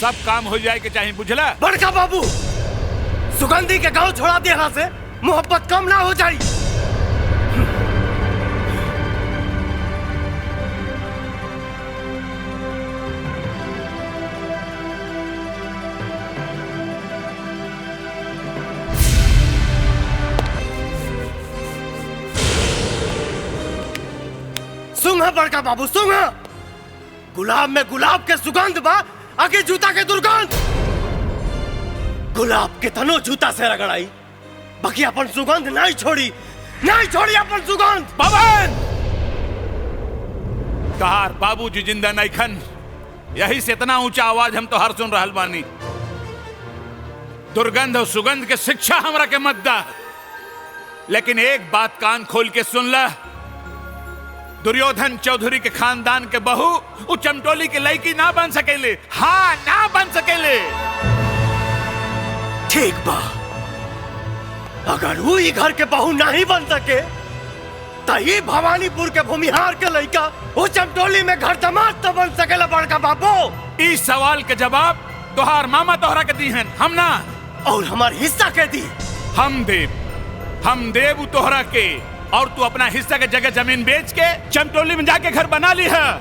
सब काम हो जाए के चाहिए, बुझला? बड़का बाबू, सुगंधी के गांव छोड़ा देला से मोहब्बत कम ना हो जाई। सुंगा बड़का बाबू, सुंगा। गुलाब में गुलाब के सुगंध बा, आगे जूता के दुर्गंध। गुलाब के तनो जूता से रगड़ाई, बाकी अपन सुगंध नहीं छोड़ी, नहीं छोड़ी अपन सुगंध। पवन, तहार बाबूजी जिंदा नहीं खन, यही से इतना ऊंचा आवाज हम तो हर सुन रहल बानी। दुर्गंध और सुगंध के शिक्षा हमरा के मत दा, लेकिन एक बात कान खोल के सुन ला। दुर्योधन चौधरी के खानदान के बहू वो चमटोली के लड़की ना बन सकेले। हाँ, ना बन सकेले। ठीक बा, अगर वो ही घर के बहू नहीं बन सके तो ये भवानीपुर के भूमिहार के लड़का वो चमटोली में घर दमाद तो बन सकेला बड़का बाबू। इस सवाल के जवाब तोहार मामा तोहरा के दी हैं, हम ना। और हमार हिस्सा के दी? हम देव तोहरा के, और तू अपना हिस्सा के जगह जमीन बेच के चमटोली में जाके घर बना ली है।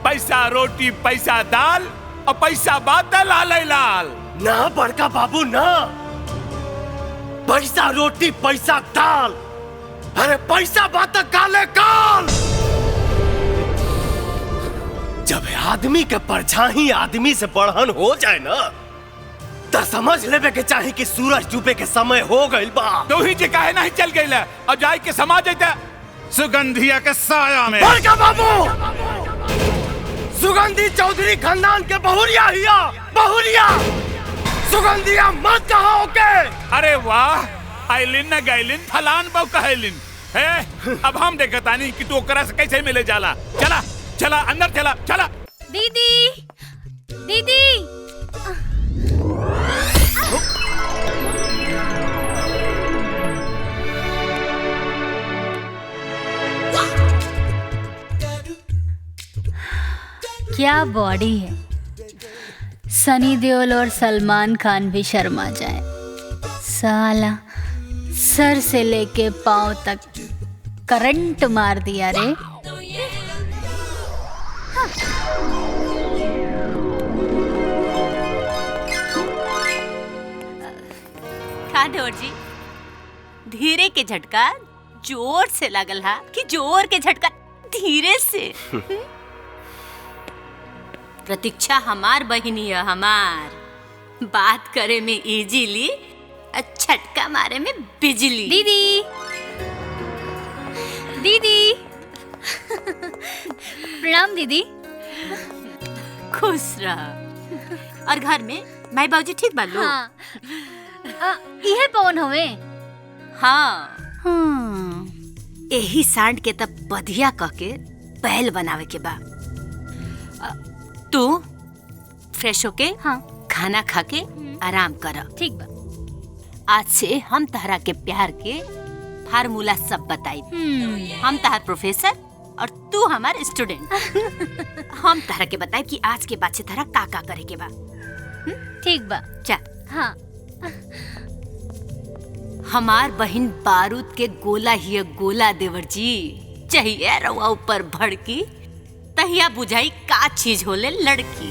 पैसा रोटी, पैसा दाल और पैसा बादल लाल लाल। ना बड़का बाबू ना, पैसा रोटी पैसा दाल, अरे पैसा बात काले काल। जब आदमी के परछाई आदमी से बढ़न हो जाए ना, तो समझ लेवे के चाहे कि सूरज डूबे के समय हो गइल बा। तो ही जे काहे नहीं चल गइला और जाए के समा जाता सुगंधिया के साया में। बड़का बाबू, सुगंधी चौधरी खानदान के बहुरिया हिया, बहुरिया। सुगंधिया मत कहो के। अरे वाह, आइलिन न गैलिन फलान बहु कहलिन है। अब हम देखता नहीं कि तू ओकरा से कैसे मिले जाला। चला चला अंदर चला चला। दीदी, दीदी। क्या बॉडी है, सनी देओल और सलमान खान भी शर्मा जाए। साला सर से लेके पांव तक करंट मार दिया रे। ढोर जी, धीरे के झटका जोर से लगल हा कि जोर के झटका धीरे से। प्रतीक्षा हमार बहिनी है, हमार बात करे में इजीली, झटका मारे में बिजली। दीदी, दीदी। प्रणाम दीदी। खुश रह। और घर में माई बाबूजी ठीक बा लोग? हाँ। यह पवन हवे। हाँ। यही सांड के तब बधिया कह के पहल बनावे के बा। तू फ्रेश होके खाना खा के आराम कर। ठीक बा। आज से हम तहरा के प्यार के फार्मूला सब बताई। हम तहर प्रोफेसर और तू हमार स्टूडेंट। हम तहरा के बताई कि आज के बाद से तहरा का करे के बा। ठीक बा। चल। हाँ। हमार बहन बारूद के गोला ही गोला देवर जी। चाहिए रवा ऊपर भड़की, तहिया बुझाई का चीज होले लड़की।